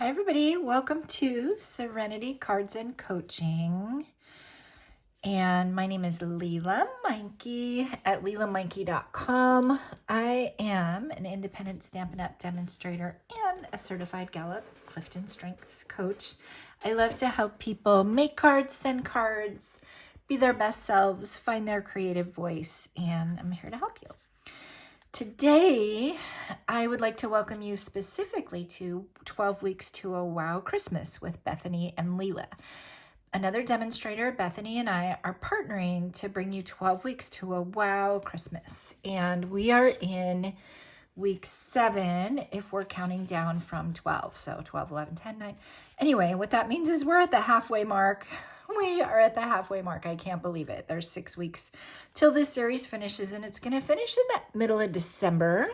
Hi everybody, welcome to Serenity Cards and Coaching. And my name is Lela Meinke at lelameinke.com. I am an independent Stampin' Up! Demonstrator and a certified Gallup Clifton Strengths coach. I love to help people make cards, send cards, be their best selves, find their creative voice, and I'm here to help you. Today, I would like to welcome you specifically to 12 Weeks to a Wow Christmas with Bethany and Lela. Another demonstrator, Bethany and I, are partnering to bring you 12 Weeks to a Wow Christmas. And we are in week 7 if we're counting down from 12. So 12, 11, 10, 9. Anyway, what that means is we're at the halfway mark. We are at the halfway mark. I can't believe it. There's 6 weeks till this series finishes, and it's going to finish in the middle of December.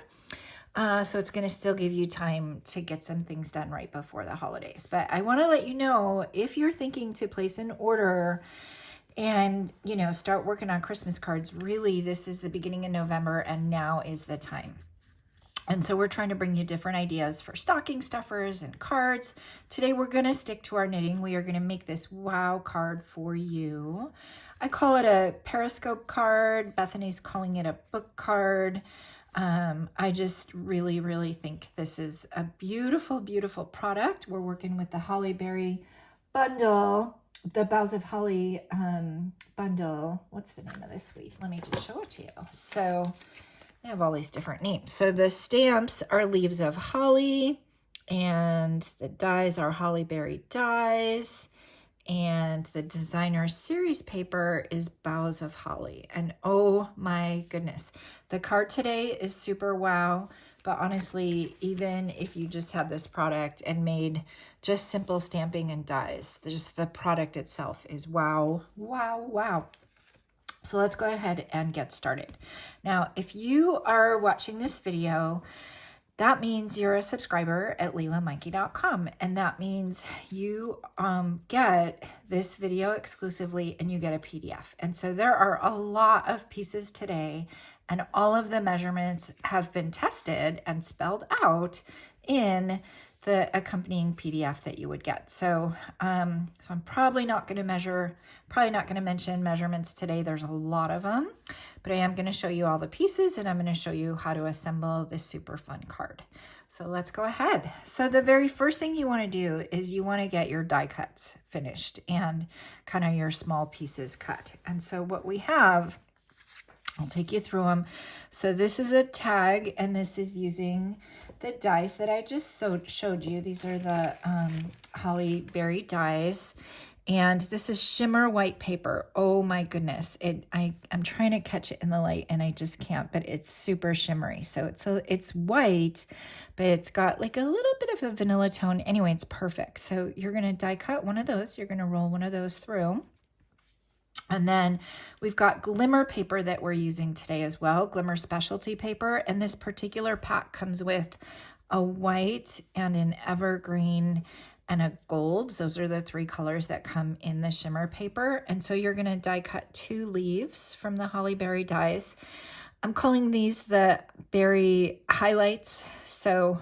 So it's going to still give you time to get some things done right before the holidays. But I want to let you know, if you're thinking to place an order and, start working on Christmas cards, really, this is the beginning of November, and now is the time. And so we're trying to bring you different ideas for stocking stuffers and cards. Today we're going to stick to our knitting. We are going to make this wow card for you. I call it a periscope card. Bethany's calling it a book card. I just really, really think this is a beautiful, beautiful product. We're working with the Holly Berry bundle, the Boughs of Holly bundle. What's the name of this suite? Let me just show it to you. So they have all these different names. So the stamps are Leaves of Holly, and the dies are Holly Berry dies, and the designer series paper is Boughs of Holly. And oh my goodness, the card today is super wow. But honestly, even if you just had this product and made just simple stamping and dies, just the product itself is wow, wow, wow. So let's go ahead and get started. Now, if you are watching this video, that means you're a subscriber at lelameinke.com, and that means you get this video exclusively and you get a PDF. And so there are a lot of pieces today, and all of the measurements have been tested and spelled out in the accompanying PDF that you would get. So, I'm probably not going to mention measurements today. There's a lot of them, but I am going to show you all the pieces, and I'm going to show you how to assemble this super fun card. So let's go ahead. So the very first thing you want to do is you want to get your die cuts finished and kind of your small pieces cut. And so what we have, I'll take you through them. So this is a tag, and this is using the dies that I just showed you. These are the Holly Berry dies, and this is shimmer white paper. Oh my goodness, I'm trying to catch it in the light and I just can't, but it's super shimmery. So it's white, but it's got like a little bit of a vanilla tone. Anyway, it's perfect. So you're gonna die cut one of those. You're gonna roll one of those through. And then we've got glimmer paper that we're using today as well, glimmer specialty paper. And this particular pack comes with a white and an evergreen and a gold. Those are the 3 colors that come in the shimmer paper. And so you're going to die cut 2 leaves from the Holly Berry dies. I'm calling these the berry highlights. So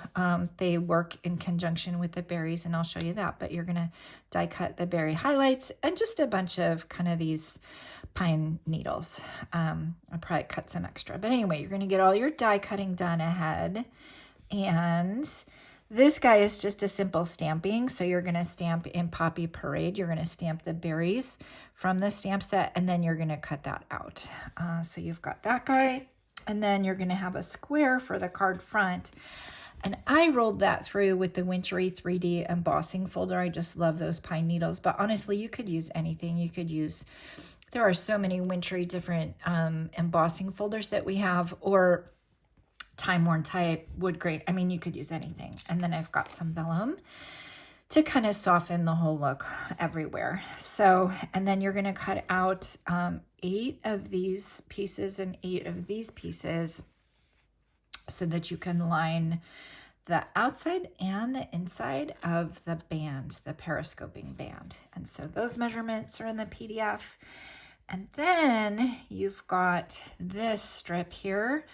they work in conjunction with the berries, and I'll show you that. But you're going to die cut the berry highlights and just a bunch of kind of these pine needles. I'll probably cut some extra. But anyway, you're going to get all your die cutting done ahead. And this guy is just a simple stamping. So you're going to stamp in Poppy Parade. You're going to stamp the berries from the stamp set, and then you're going to cut that out. So you've got that guy, and then you're going to have a square for the card front. And I rolled that through with the Wintry 3D embossing folder. I just love those pine needles, but honestly, you could use anything. There are so many Wintry different embossing folders that we have, or time-worn type, wood grain. I mean, you could use anything. And then I've got some vellum to kind of soften the whole look everywhere. So, and then you're going to cut out 8 of these pieces and 8 of these pieces so that you can line the outside and the inside of the band, the periscoping band. And so those measurements are in the PDF. And then you've got this strip here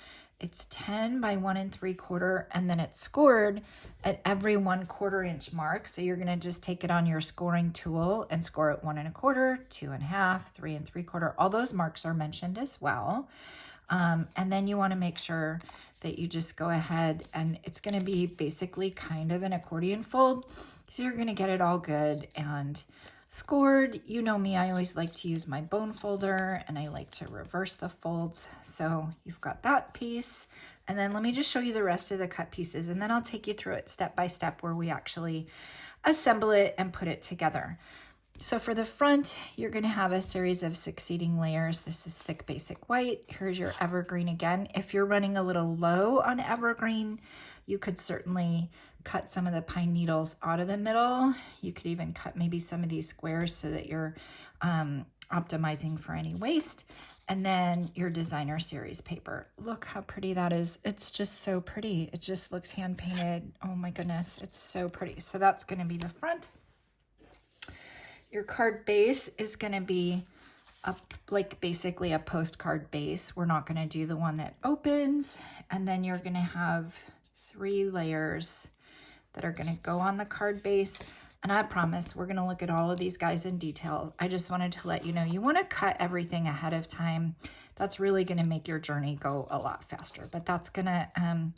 It's 10 by 1 3/4, and then it's scored at every 1/4 inch mark. So you're gonna just take it on your scoring tool and score it 1 1/4, 2 1/2, 3 3/4. All those marks are mentioned as well. And then you wanna make sure that you just go ahead, and it's gonna be basically kind of an accordion fold. So you're gonna get it all good and scored. You know me, I always like to use my bone folder, and I like to reverse the folds. So you've got that piece. And then let me just show you the rest of the cut pieces, and then I'll take you through it step by step where we actually assemble it and put it together. So for the front, you're going to have a series of succeeding layers. This is thick basic white. Here's your evergreen again. If you're running a little low on evergreen, you could certainly cut some of the pine needles out of the middle. You could even cut maybe some of these squares so that you're optimizing for any waste. And then your designer series paper. Look how pretty that is. It's just so pretty. It just looks hand painted. Oh my goodness, it's so pretty. So that's going to be the front. Your card base is going to be like basically a postcard base. We're not going to do the one that opens. And then you're going to have 3 layers that are going to go on the card base. And I promise we're going to look at all of these guys in detail. I just wanted to let you know, you want to cut everything ahead of time. That's really going to make your journey go a lot faster. But that's going to,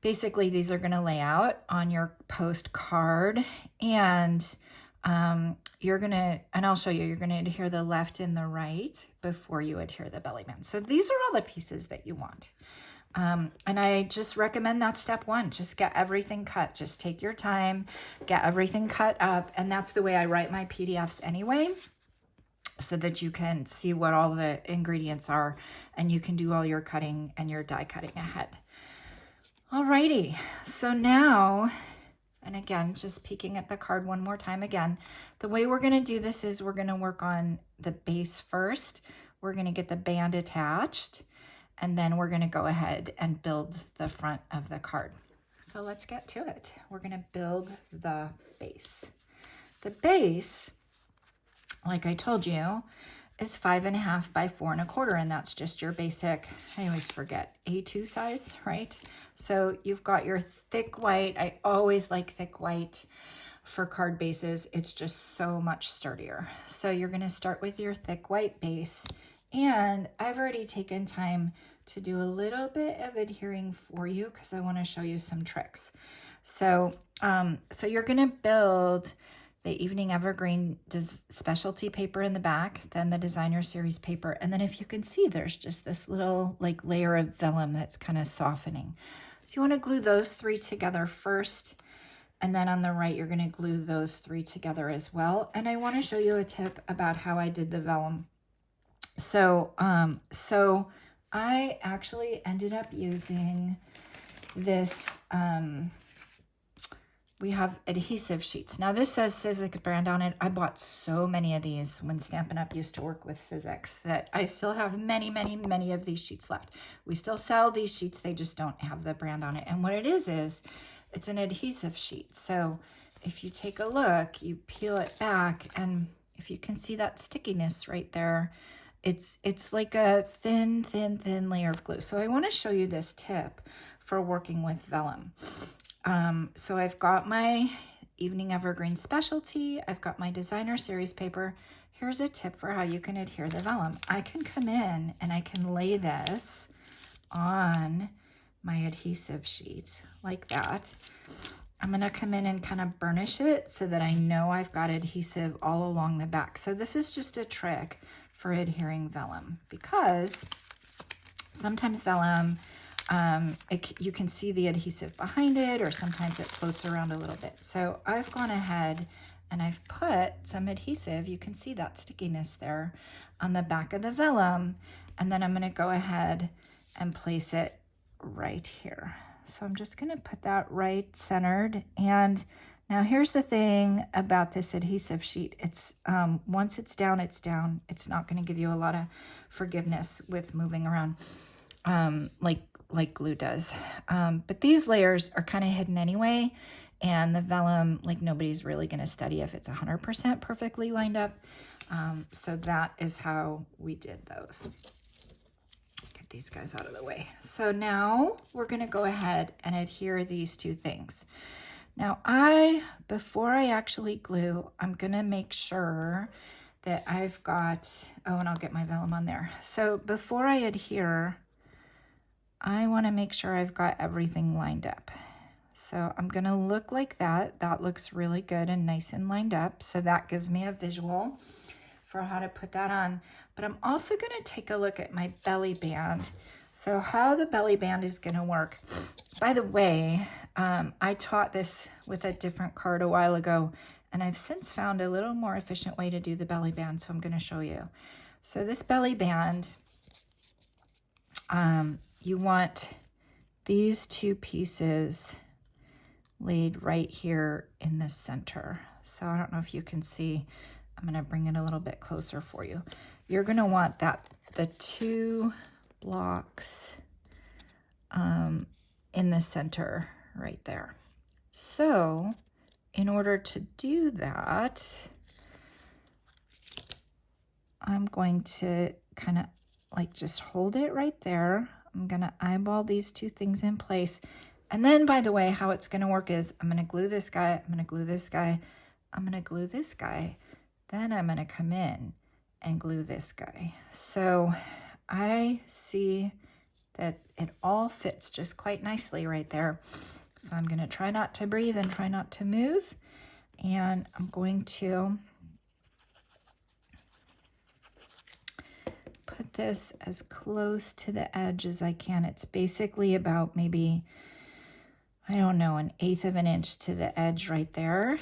basically these are going to lay out on your postcard, and you're going to, and I'll show you, you're going to adhere the left and the right before you adhere the belly band. So these are all the pieces that you want. And I just recommend that step 1, just get everything cut. Just take your time, get everything cut up. And that's the way I write my PDFs anyway, so that you can see what all the ingredients are and you can do all your cutting and your die cutting ahead. Alrighty, so now, and again, just peeking at the card one more time again, the way we're gonna do this is we're gonna work on the base first. We're gonna get the band attached, and then we're gonna go ahead and build the front of the card. So let's get to it. We're gonna build the base. The base, like I told you, is 5 1/2 by 4 1/4, and that's just your basic, I always forget, A2 size, right? So you've got your thick white. I always like thick white for card bases. It's just so much sturdier. So you're gonna start with your thick white base, and I've already taken time to do a little bit of adhering for you because I wanna show you some tricks. So, so you're gonna build the Evening Evergreen specialty paper in the back, then the designer series paper. And then if you can see, there's just this little like layer of vellum that's kind of softening. So you want to glue those 3 together first. And then on the right, you're going to glue those 3 together as well. And I want to show you a tip about how I did the vellum. So, so I actually ended up using this, we have adhesive sheets. Now this says Sizzix brand on it. I bought so many of these when Stampin' Up! Used to work with Sizzix that I still have many, many, many of these sheets left. We still sell these sheets, they just don't have the brand on it. And what it is it's an adhesive sheet. So if you take a look, you peel it back, and if you can see that stickiness right there, it's like a thin, thin, thin layer of glue. So I want to show you this tip for working with vellum. So I've got my Evening Evergreen specialty. I've got my designer series paper. Here's a tip for how you can adhere the vellum. I can come in and I can lay this on my adhesive sheet like that. I'm gonna come in and kind of burnish it so that I know I've got adhesive all along the back. So this is just a trick for adhering vellum, because sometimes vellum, you can see the adhesive behind it, or sometimes it floats around a little bit. So I've gone ahead and I've put some adhesive, you can see that stickiness there, on the back of the vellum, and then I'm going to go ahead and place it right here. So I'm just going to put that right centered. And now here's the thing about this adhesive sheet. It's once it's down, it's down. It's not going to give you a lot of forgiveness with moving around like glue does. But these layers are kind of hidden anyway, and the vellum, like, nobody's really going to study if it's 100% perfectly lined up. So that is how we did those. Get get these guys out of the way. So now we're gonna go ahead and adhere these two things. Now before I actually glue, I'm gonna make sure that I've got, oh, and I'll get my vellum on there. So before I adhere, I wanna make sure I've got everything lined up. So I'm gonna look like that. That looks really good and nice and lined up. So that gives me a visual for how to put that on. But I'm also gonna take a look at my belly band. So how the belly band is gonna work. By the way, I taught this with a different card a while ago, and I've since found a little more efficient way to do the belly band, so I'm gonna show you. So this belly band, you want these two pieces laid right here in the center. So I don't know if you can see, I'm gonna bring it a little bit closer for you. You're gonna want the two blocks in the center right there. So in order to do that, I'm going to kind of like just hold it right there. I'm gonna eyeball these two things in place. And then, by the way, how it's gonna work is I'm gonna glue this guy, I'm gonna glue this guy, I'm gonna glue this guy, then I'm gonna come in and glue this guy. So I see that it all fits just quite nicely right there. So I'm gonna try not to breathe and try not to move. And I'm going to put this as close to the edge as I can. It's basically about maybe, I don't know, 1/8 of an inch to the edge right there.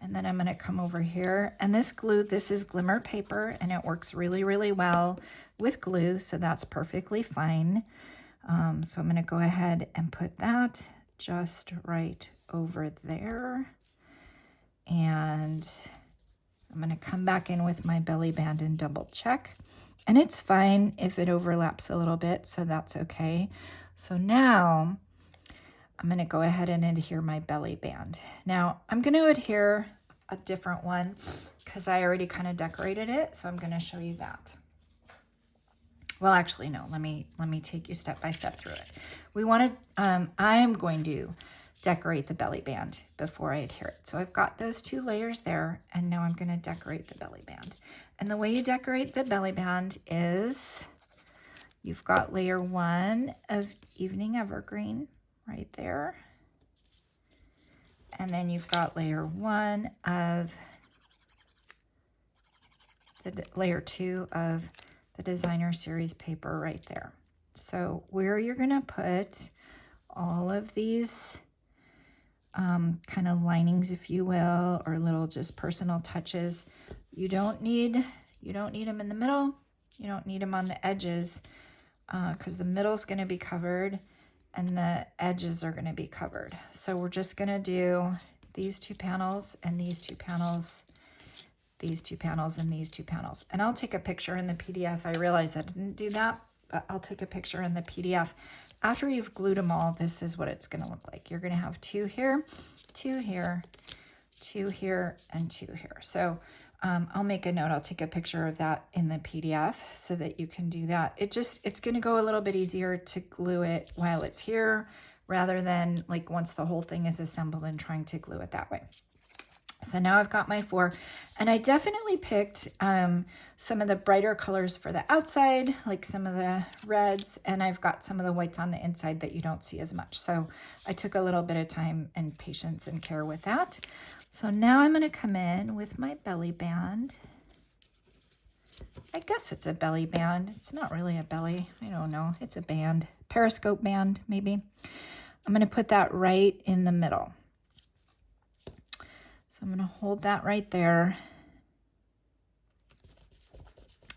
And then I'm gonna come over here, and this glue, this is glimmer paper, and it works really, really well with glue, so that's perfectly fine. So I'm gonna go ahead and put that just right over there. And I'm gonna come back in with my belly band and double check. And it's fine if it overlaps a little bit, so that's okay. So now I'm gonna go ahead and adhere my belly band. Now I'm gonna adhere a different one because I already kind of decorated it, so I'm gonna show you that. Well, actually, no, let me take you step by step through it. We want to, I'm going to decorate the belly band before I adhere it. So I've got those two layers there, and now I'm gonna decorate the belly band. And the way you decorate the belly band is you've got layer 1 of Evening Evergreen right there. And then you've got layer 1 of layer 2 of the Designer Series paper right there. So where you're gonna put all of these kind of linings, if you will, or little just personal touches, you don't need them in the middle. You don't need them on the edges because the middle's gonna be covered and the edges are gonna be covered. So we're just gonna do these two panels and these two panels, these two panels and these two panels. And I'll take a picture in the PDF. I realize I didn't do that, but I'll take a picture in the PDF. After you've glued them all, this is what it's gonna look like. You're gonna have 2 here, 2 here, 2 here, and 2 here. So I'll make a note, I'll take a picture of that in the PDF so that you can do that. It's gonna go a little bit easier to glue it while it's here rather than like once the whole thing is assembled and trying to glue it that way. So now I've got my 4, and I definitely picked some of the brighter colors for the outside, like some of the reds, and I've got some of the whites on the inside that you don't see as much. So I took a little bit of time and patience and care with that. So now I'm gonna come in with my belly band. I guess it's a belly band. It's not really a belly, I don't know. It's a band, periscope band maybe. I'm gonna put that right in the middle. So I'm gonna hold that right there.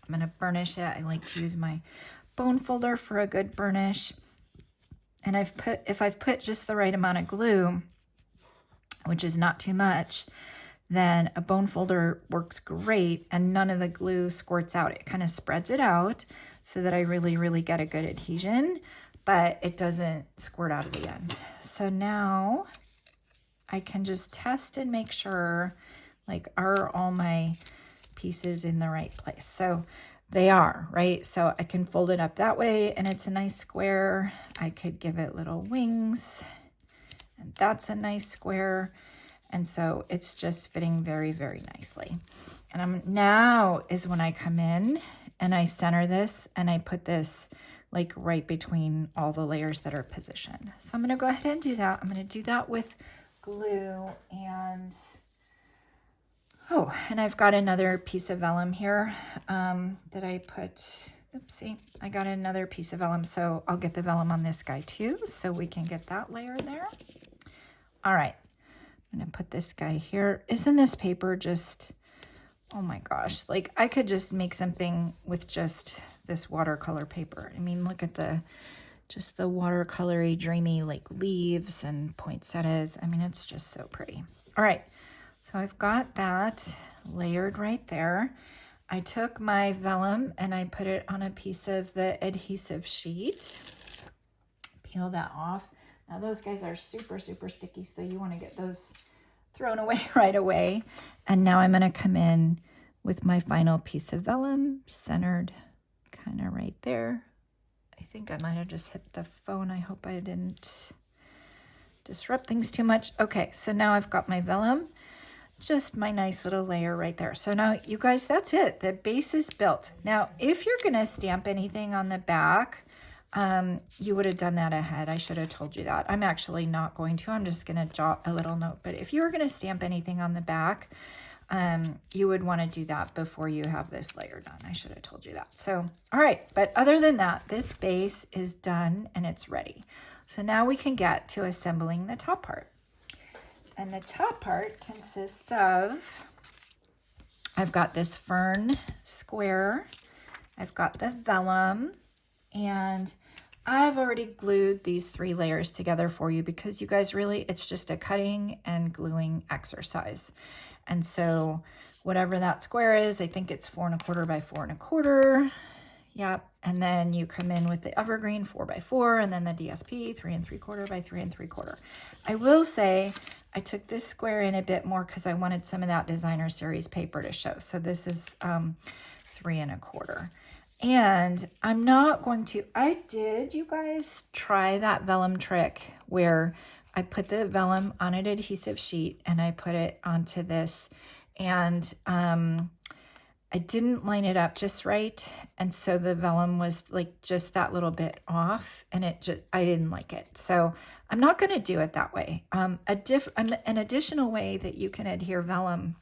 I'm gonna burnish it. I like to use my bone folder for a good burnish. And if I've put just the right amount of glue, which is not too much, then a bone folder works great and none of the glue squirts out. It kind of spreads it out so that I really, really get a good adhesion, but it doesn't squirt out at the end. So now I can just test and make sure, like, are all my pieces in the right place? So they are, right? So I can fold it up that way and it's a nice square. I could give it little wings and that's a nice square. And so it's just fitting very, very nicely. And now is when I come in and I center this and I put this like right between all the layers that are positioned. So I'm going to go ahead and do that. I'm going to do that with glue and and I've got another piece of vellum here that I put, oopsie, I got another piece of vellum. So I'll get the vellum on this guy too, so we can get that layer there. All right, I'm gonna put this guy here. Isn't this paper just, oh my gosh, like I could just make something with just this watercolor paper. I mean, look at just the watercolory, dreamy like leaves and poinsettias. I mean, it's just so pretty. All right. So I've got that layered right there. I took my vellum and I put it on a piece of the adhesive sheet. Peel that off. Now those guys are super, super sticky, so you want to get those thrown away right away. And now I'm going to come in with my final piece of vellum, centered kind of right there. I think I might have just hit the phone. I hope I didn't disrupt things too much. Okay, so now I've got my vellum. Just my nice little layer right there. So now you guys, that's it. The base is built. Now, if you're going to stamp anything on the back, you would have done that ahead. I should have told you that. I'm actually not going to. I'm just going to jot a little note. But if you were going to stamp anything on the back, you would want to do that before you have this layer done. I should have told you that. So, all right. But other than that, this base is done and it's ready. So now we can get to assembling the top part. And the top part consists of, I've got this fern square, I've got the vellum, and I've already glued these 3 layers together for you because you guys really, it's just a cutting and gluing exercise. And so whatever that square is, I think it's 4 1/4 by 4 1/4. Yep. And then you come in with the evergreen 4 by 4 and then the DSP 3 3/4 by 3 3/4. I will say I took this square in a bit more because I wanted some of that designer series paper to show. So this is 3 1/4. And I'm not going to, I did, you guys, try that vellum trick where I put the vellum on an adhesive sheet and I put it onto this, and I didn't line it up just right. And so the vellum was like just that little bit off, and I didn't like it. So I'm not going to do it that way. An additional way that you can adhere vellum,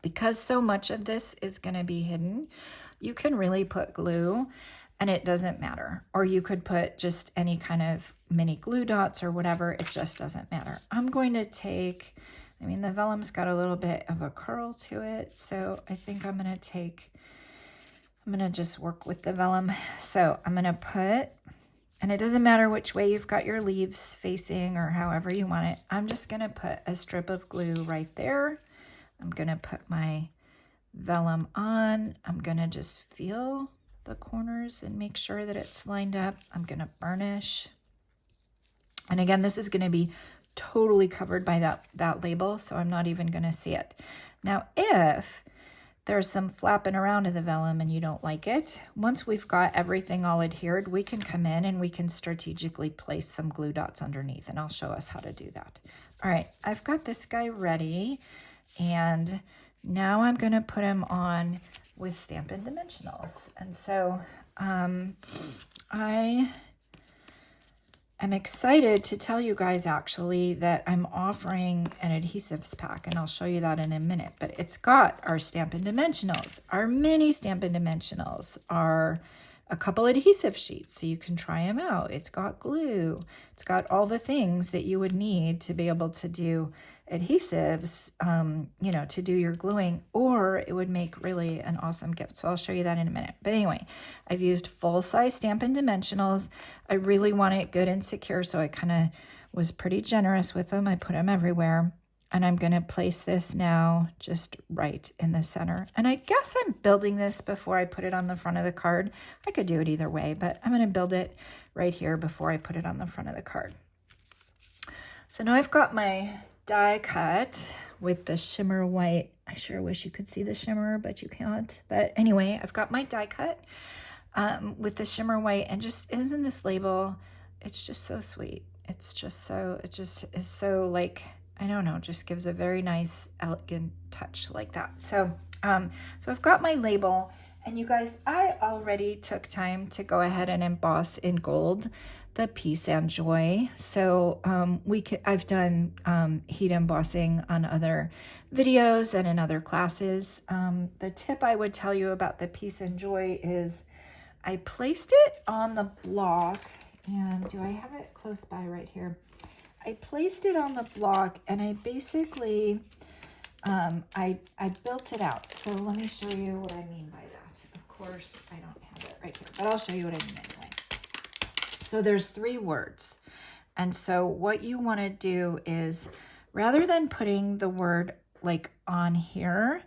because so much of this is going to be hidden, you can really put glue and it doesn't matter. Or you could put just any kind of mini glue dots or whatever. It just doesn't matter. I'm going to take, I mean, the vellum's got a little bit of a curl to it. So I think I'm going to just work with the vellum. So I'm going to put, and it doesn't matter which way you've got your leaves facing or however you want it. I'm just going to put a strip of glue right there. I'm going to put my vellum on. I'm going to just feel the corners and make sure that it's lined up. I'm going to burnish. And again, this is going to be totally covered by that label, so I'm not even going to see it. Now, if there's some flapping around in the vellum and you don't like it, once we've got everything all adhered, we can come in and we can strategically place some glue dots underneath, and I'll show us how to do that. All right, I've got this guy ready, and now I'm going to put him on with Stampin' Dimensionals. And so I am excited to tell you guys actually that I'm offering an adhesives pack, and I'll show you that in a minute. But it's got our Stampin' Dimensionals, our mini Stampin' Dimensionals, our a couple adhesive sheets so you can try them out. It's got glue. It's got all the things that you would need to be able to do adhesives, you know, to do your gluing, or it would make really an awesome gift. So I'll show you that in a minute. But anyway, I've used full-size Stampin' Dimensionals. I really want it good and secure, so I kind of was pretty generous with them. I put them everywhere. And I'm going to place this now just right in the center. And I guess I'm building this before I put it on the front of the card. I could do it either way, but I'm going to build it right here before I put it on the front of the card. So now I've got my die cut with the shimmer white. I sure wish you could see the shimmer, but you can't. But anyway, I've got my die cut with the shimmer white, and just isn't this label, it's just so sweet. It's just so, it just is so like, I don't know, just gives a very nice, elegant touch like that. So, so I've got my label, and you guys, I already took time to go ahead and emboss in gold the Peace and Joy. So I've done heat embossing on other videos and in other classes. The tip I would tell you about the Peace and Joy is I placed it on the block, and do I have it close by right here? I placed it on the block, and I basically, I built it out. So let me show you what I mean by that. Of course, I don't have it right here, but I'll show you what I mean anyway. So there's 3 words. And so what you want to do is, rather than putting the word like on here,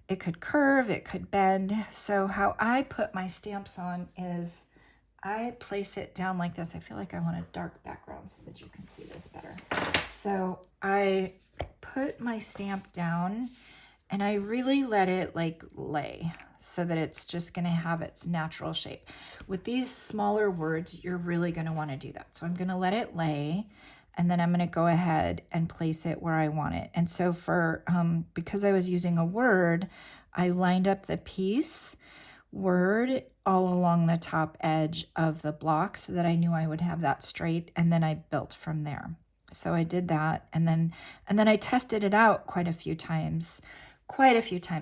it could curve, it could bend. So how I put my stamps on is I place it down like this. I feel like I want a dark background so that you can see this better. So I put my stamp down, and I really let it like lay so that it's just going to have its natural shape. With these smaller words, you're really going to want to do that. So I'm going to let it lay, and then I'm going to go ahead and place it where I want it. And so for, because I was using a word, I lined up the peace word all along the top edge of the block so that I knew I would have that straight, and then I built from there. So I did that, and then I tested it out quite a few times.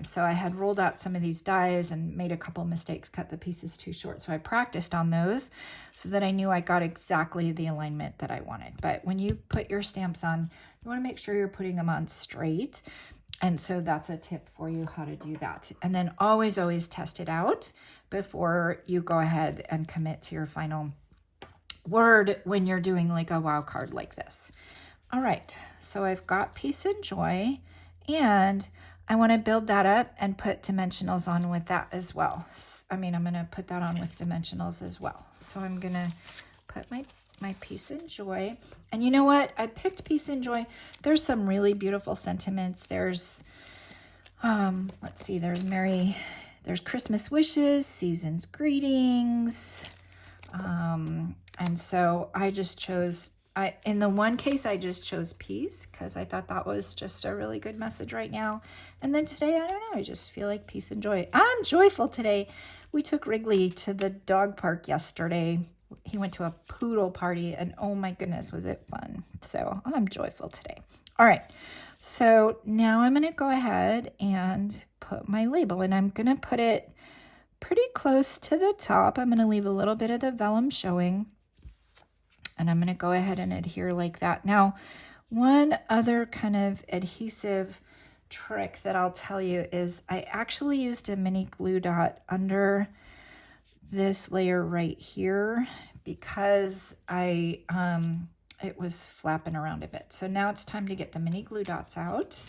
So I had rolled out some of these dies and made a couple mistakes, cut the pieces too short. So I practiced on those so that I knew I got exactly the alignment that I wanted. But when you put your stamps on, you want to make sure you're putting them on straight. And so that's a tip for you how to do that. And then always test it out before you go ahead and commit to your final word when you're doing like a wow card like this. All right, so I've got Peace and Joy, and I want to build that up and put dimensionals on with that as well. I'm going to put that on with dimensionals as well. So I'm going to put my Peace and Joy. And you know what? I picked Peace and Joy. There's some really beautiful sentiments. There's, let's see, there's Christmas wishes, season's greetings. And so I just chose, in the one case, I just chose peace because I thought that was just a really good message right now. And then today, I don't know, I just feel like peace and joy. I'm joyful today. We took Wrigley to the dog park yesterday. He went to a poodle party, and oh my goodness, was it fun. So I'm joyful today. All right. So now I'm going to go ahead and put my label, and I'm going to put it pretty close to the top. I'm going to leave a little bit of the vellum showing, and I'm going to go ahead and adhere like that. Now, one other kind of adhesive trick that I'll tell you is I actually used a mini glue dot under this layer right here because it was flapping around a bit. So now it's time to get the mini glue dots out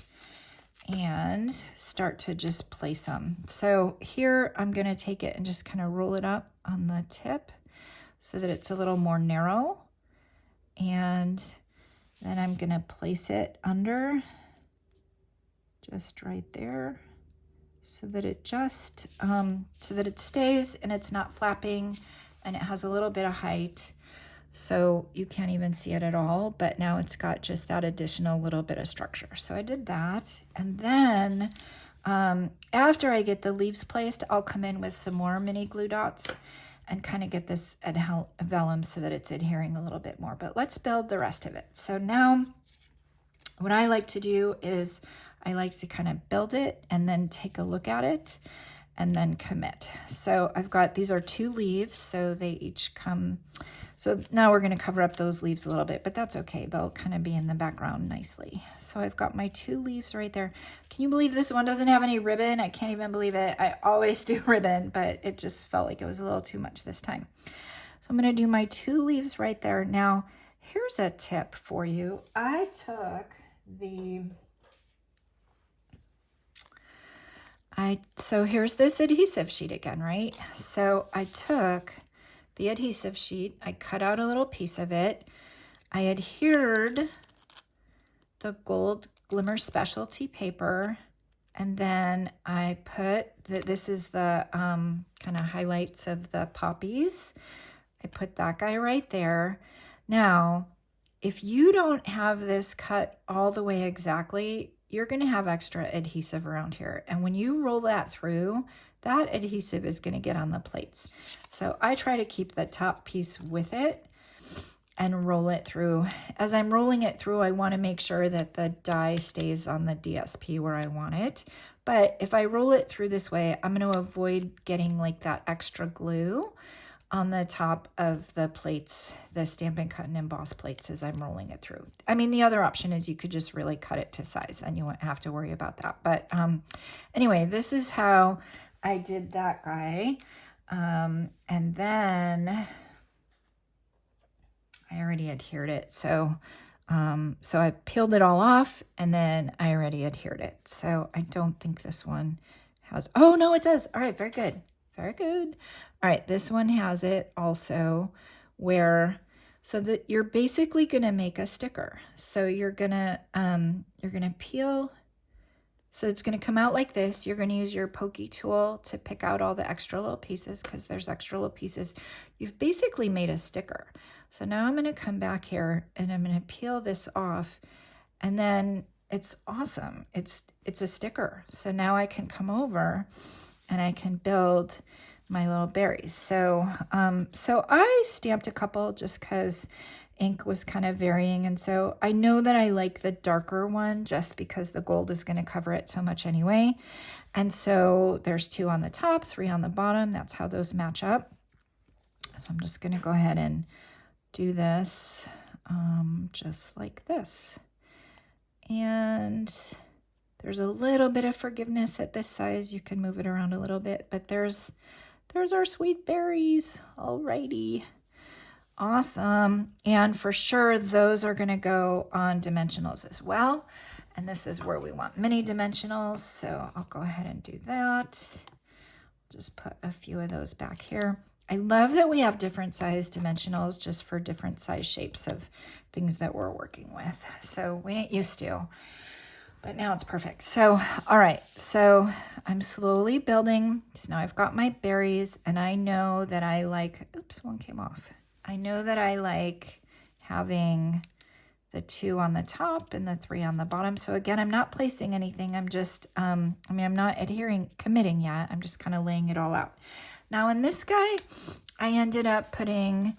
and start to just place them. So here I'm going to take it and just kind of roll it up on the tip so that it's a little more narrow. And then I'm going to place it under just right there so that it just, so that it stays and it's not flapping and it has a little bit of height. So you can't even see it at all, but now it's got just that additional little bit of structure. So I did that. And then after I get the leaves placed, I'll come in with some more mini glue dots and kind of get this vellum so that it's adhering a little bit more. But let's build the rest of it. So now what I like to do is I like to kind of build it and then take a look at it and then commit. So I've got, these are 2 leaves, so they each come. So now we're going to cover up those leaves a little bit, but that's okay. They'll kind of be in the background nicely. So I've got my 2 leaves right there. Can you believe this one doesn't have any ribbon? I can't even believe it. I always do ribbon, but it just felt like it was a little too much this time. So I'm going to do my 2 leaves right there. Now, here's a tip for you. I took the... So here's this adhesive sheet again, right? So I took the adhesive sheet, I cut out a little piece of it, I adhered the gold Glimmer Specialty paper. And then I put, this is the kind of highlights of the poppies. I put that guy right there. Now, if you don't have this cut all the way exactly, you're going to have extra adhesive around here. And when you roll that through, that adhesive is going to get on the plates. So I try to keep the top piece with it and roll it through. As I'm rolling it through, I want to make sure that the die stays on the DSP where I want it. But if I roll it through this way, I'm going to avoid getting like that extra glue on the top of the plates, the Stampin' Cut and Emboss plates as I'm rolling it through. I mean, the other option is you could just really cut it to size and you won't have to worry about that. But anyway, this is how I did that guy. And then I already adhered it. So I peeled it all off and then I already adhered it. So I don't think this one has, oh no, it does. All right, very good. Very good. All right, this one has it also where, so that you're basically gonna make a sticker. So you're gonna peel, so it's gonna come out like this. You're gonna use your pokey tool to pick out all the extra little pieces because there's extra little pieces. You've basically made a sticker. So now I'm gonna come back here and I'm gonna peel this off and then it's awesome. It's a sticker. So now I can come over and I can build my little berries. So I stamped a couple just because ink was kind of varying. And so I know that I like the darker one just because the gold is going to cover it so much anyway. And so there's 2 on the top, 3 on the bottom. That's how those match up. So I'm just going to go ahead and do this just like this. And there's a little bit of forgiveness at this size. You can move it around a little bit, but there's our sweet berries. Alrighty. Awesome. And for sure, those are going to go on dimensionals as well. And this is where we want mini dimensionals. So I'll go ahead and do that. Just put a few of those back here. I love that we have different size dimensionals just for different size shapes of things that we're working with. So we ain't used to. But now it's perfect. So, all right. So I'm slowly building. So now I've got my berries and I know that I like, oops, one came off. I know that I like having the 2 on the top and the 3 on the bottom. So again, I'm not placing anything. I'm just, I'm not committing yet. I'm just kind of laying it all out. Now in this guy, I ended up putting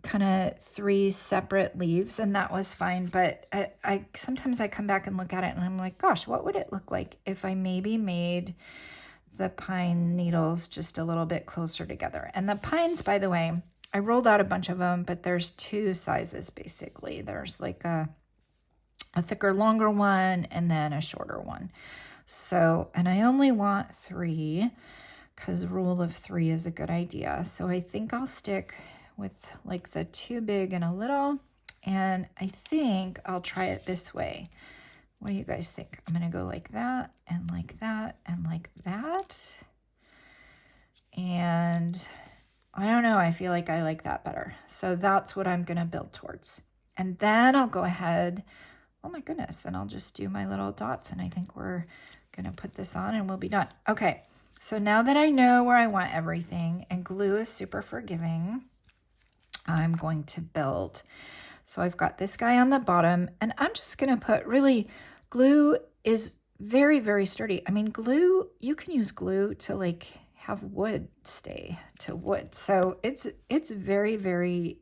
kind of 3 separate leaves and that was fine, but I sometimes I come back and look at it and I'm like, gosh, what would it look like if I maybe made the pine needles just a little bit closer together? And the pines, by the way, I rolled out a bunch of them, but there's 2 sizes basically. There's like a thicker, longer one and then a shorter one. So, and I only want 3 because rule of 3 is a good idea. So I think I'll stick with like the 2 big and a little, and I think I'll try it this way. What do you guys think? I'm gonna go like that and like that and like that. And I don't know, I feel like I like that better. So that's what I'm gonna build towards. And then I'll go ahead, oh my goodness, then I'll just do my little dots and I think we're gonna put this on and we'll be done. Okay, so now that I know where I want everything and glue is super forgiving, I'm going to build. So I've got this guy on the bottom and I'm just going to put, really, glue is very, very sturdy. I mean, glue, you can use glue to like have wood stay to wood. So it's very, very,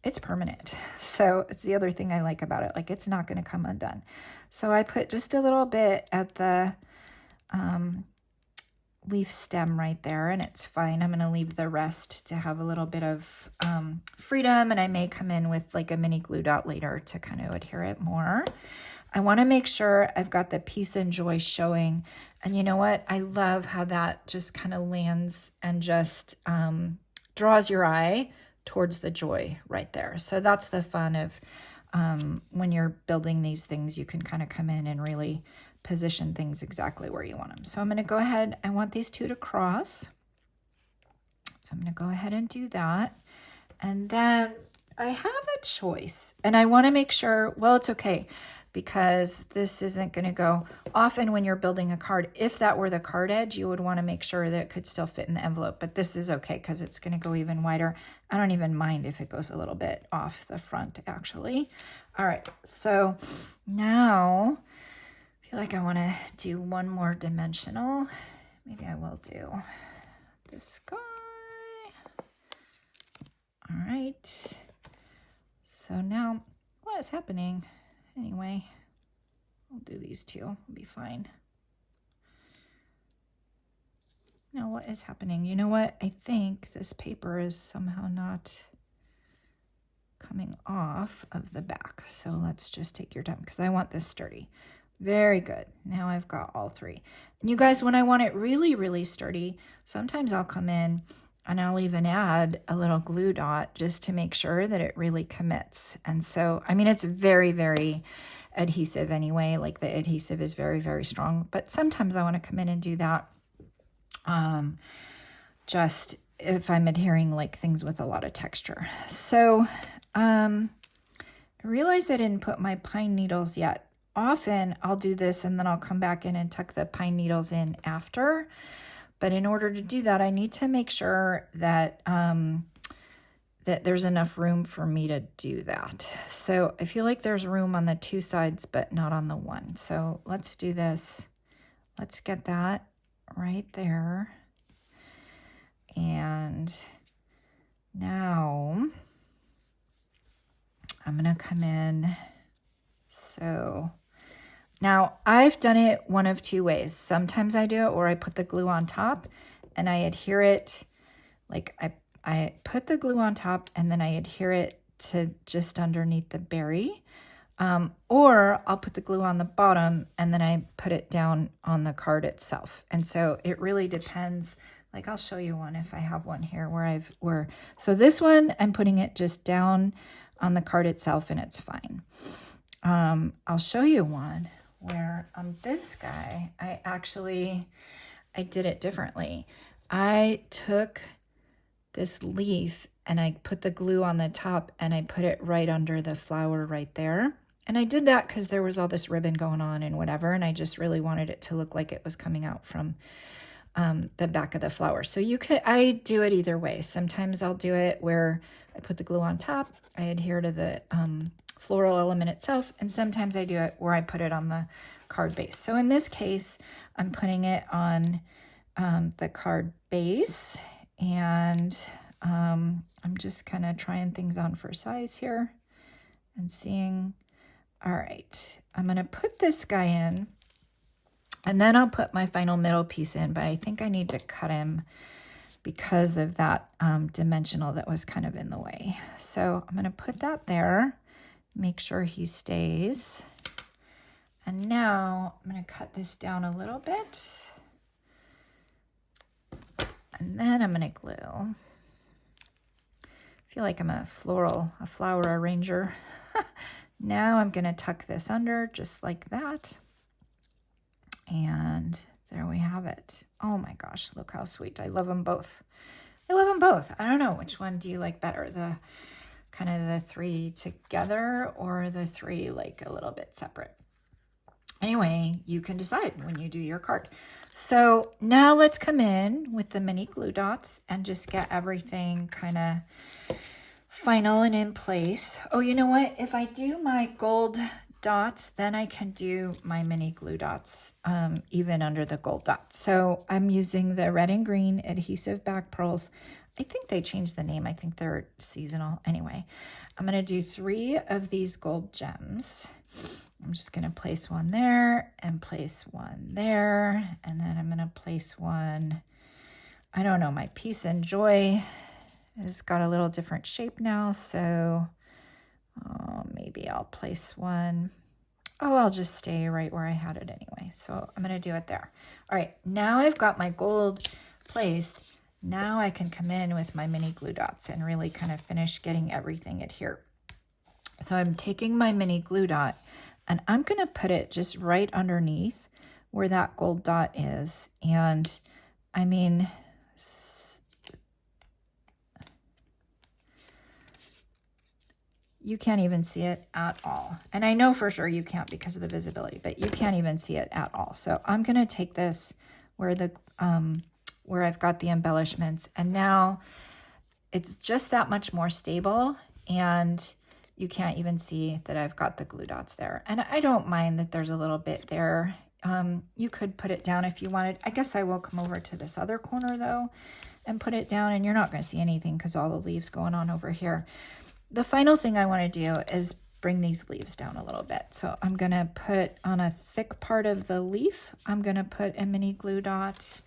it's permanent. So it's the other thing I like about it. Like it's not going to come undone. So I put just a little bit at the, leaf stem right there and it's fine. I'm going to leave the rest to have a little bit of freedom and I may come in with like a mini glue dot later to kind of adhere it more. I want to make sure I've got the peace and joy showing, and you know what? I love how that just kind of lands and just draws your eye towards the joy right there. So that's the fun of when you're building these things, you can kind of come in and really position things exactly where you want them. So I'm going to go ahead, I want these 2 to cross. So I'm going to go ahead and do that. And then I have a choice and I want to make sure, well, it's okay because this isn't going to go. Often when you're building a card, if that were the card edge, you would want to make sure that it could still fit in the envelope, but this is okay because it's going to go even wider. I don't even mind if it goes a little bit off the front, actually. All right, so now I feel like I want to do one more dimensional. Maybe I will do this guy. All right, so now what is happening? Anyway, I'll do these two, it'll be fine. Now what is happening? You know what? I think this paper is somehow not coming off of the back. So let's just take your time because I want this sturdy. Very good. Now I've got all three. And you guys, when I want it really, really sturdy, sometimes I'll come in and I'll even add a little glue dot just to make sure that it really commits. And so, I mean, it's very, very adhesive anyway. Like the adhesive is very, very strong. But sometimes I want to come in and do that just if I'm adhering like things with a lot of texture. So I realized I didn't put my pine needles yet. Often I'll do this and then I'll come back in and tuck the pine needles in after. But in order to do that, I need to make sure that that there's enough room for me to do that. So I feel like there's room on the two sides, but not on the one. So let's do this. Let's get that right there. And now I'm gonna come in. So now I've done it one of two ways. Sometimes I do it where I put the glue on top and I adhere it, like I put the glue on top and then I adhere it to just underneath the berry. Or I'll put the glue on the bottom and then I put it down on the card itself. And so it really depends. Like I'll show you one if I have one here where so this one I'm putting it just down on the card itself and it's fine. I'll show you one where on this guy, I did it differently. I took this leaf and I put the glue on the top and I put it right under the flower right there. And I did that because there was all this ribbon going on and whatever, and I just really wanted it to look like it was coming out from the back of the flower. So I do it either way. Sometimes I'll do it where I put the glue on top, I adhere to the floral element itself, and sometimes I do it where I put it on the card base. So in this case, I'm putting it on the card base, and I'm just kind of trying things on for size here and seeing. All right, I'm going to put this guy in, and then I'll put my final middle piece in, but I think I need to cut him because of that dimensional that was kind of in the way. So I'm going to put that there, make sure he stays. And now I'm going to cut this down a little bit. And then I'm going to glue. I feel like I'm a flower arranger. Now I'm going to tuck this under just like that. And there we have it. Oh my gosh, look how sweet. I love them both. I love them both. I don't know, which one do you like better? The kind of the three together or the three like a little bit separate? Anyway, you can decide when you do your card. So now let's come in with the mini glue dots and just get everything kind of final and in place. Oh, you know what? If I do my gold dots, then I can do my mini glue dots even under the gold dots. So I'm using the red and green adhesive back pearls. I think they changed the name. I think they're seasonal. Anyway, I'm going to do 3 of these gold gems. I'm just going to place one there and place one there. And then I'm going to place one, I don't know, my Peace and Joy has got a little different shape now. So maybe I'll place one. Oh, I'll just stay right where I had it anyway. So I'm going to do it there. All right, now I've got my gold placed. Now I can come in with my mini glue dots and really kind of finish getting everything adhered. So I'm taking my mini glue dot and I'm going to put it just right underneath where that gold dot is. And I mean, you can't even see it at all. And I know for sure you can't because of the visibility, but you can't even see it at all. So I'm going to take this where I've got the embellishments, and now it's just that much more stable, and you can't even see that I've got the glue dots there. And I don't mind that there's a little bit there. You could put it down if you wanted. I guess I will come over to this other corner though and put it down, and you're not going to see anything because all the leaves going on over here. The final thing I want to do is bring these leaves down a little bit. So I'm going to put on a thick part of the leaf, I'm going to put a mini glue dot.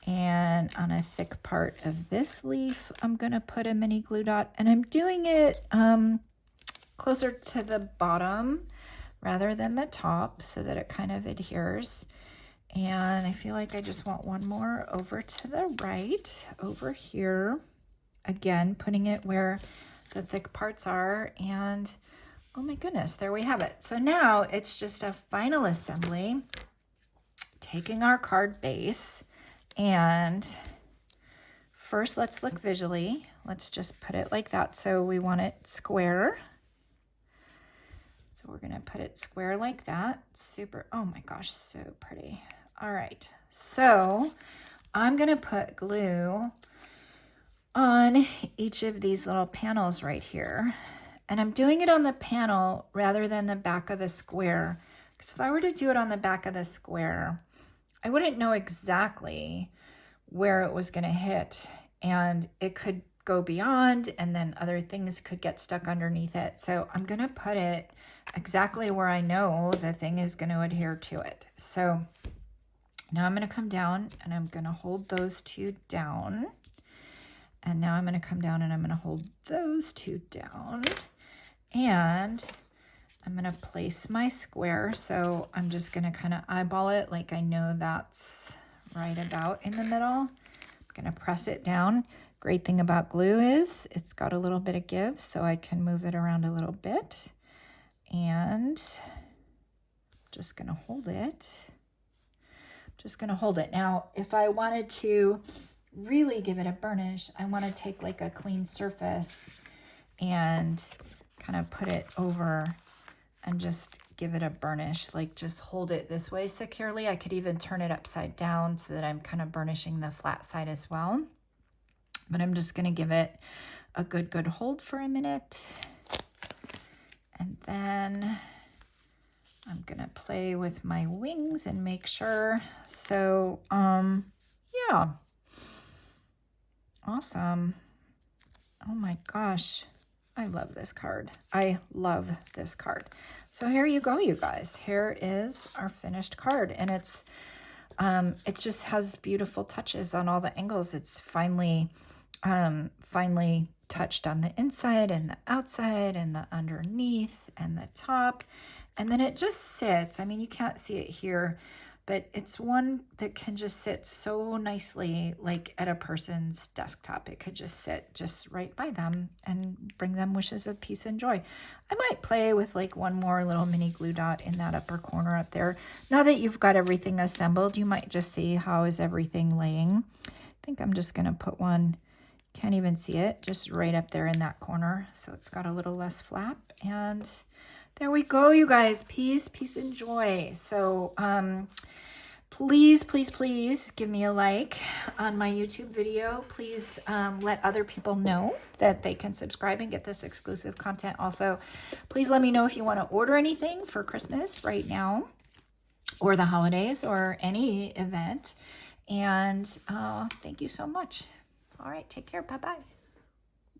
And on a thick part of this leaf, I'm going to put a mini glue dot. And I'm doing it closer to the bottom rather than the top so that it kind of adheres. And I feel like I just want one more over to the right, over here. Again, putting it where the thick parts are, and oh my goodness, there we have it. So now it's just a final assembly, taking our card base, and first let's look visually. Let's just put it like that. So we want it square. So we're gonna put it square like that. Super, oh my gosh, so pretty. All right, so I'm gonna put glue on each of these little panels right here. And I'm doing it on the panel rather than the back of the square. Because if I were to do it on the back of the square, I wouldn't know exactly where it was gonna hit. And it could go beyond, and then other things could get stuck underneath it. So I'm gonna put it exactly where I know the thing is gonna adhere to it. So now I'm gonna come down and I'm gonna hold those two down. And now I'm going to come down and I'm going to hold those two down, and I'm going to place my square. So I'm just going to kind of eyeball it like I know that's right about in the middle. I'm going to press it down. Great thing about glue is it's got a little bit of give, so I can move it around a little bit, and just going to hold it. Just going to hold it. Now, if I wanted to really give it a burnish, I want to take like a clean surface and kind of put it over and just give it a burnish, like just hold it this way securely. I could even turn it upside down so that I'm kind of burnishing the flat side as well. But I'm just going to give it a good hold for a minute. And then I'm going to play with my wings and make sure. So, yeah. Awesome. Oh my gosh. I love this card. I love this card. So here you go, you guys. Here is our finished card. And it's it just has beautiful touches on all the angles. It's finely touched on the inside and the outside and the underneath and the top. And then it just sits. I mean, you can't see it here, but it's one that can just sit so nicely, like at a person's desktop. It could just sit just right by them and bring them wishes of peace and joy. I might play with like one more little mini glue dot in that upper corner up there. Now that you've got everything assembled, you might just see how is everything laying. I think I'm just gonna put one, can't even see it, just right up there in that corner. So it's got a little less flap, and there we go, you guys. Peace, peace, and joy. So, please, please, please give me a like on my YouTube video. Please let other people know that they can subscribe and get this exclusive content. Also, please let me know if you want to order anything for Christmas right now, or the holidays, or any event. And thank you so much. All right, take care. Bye-bye.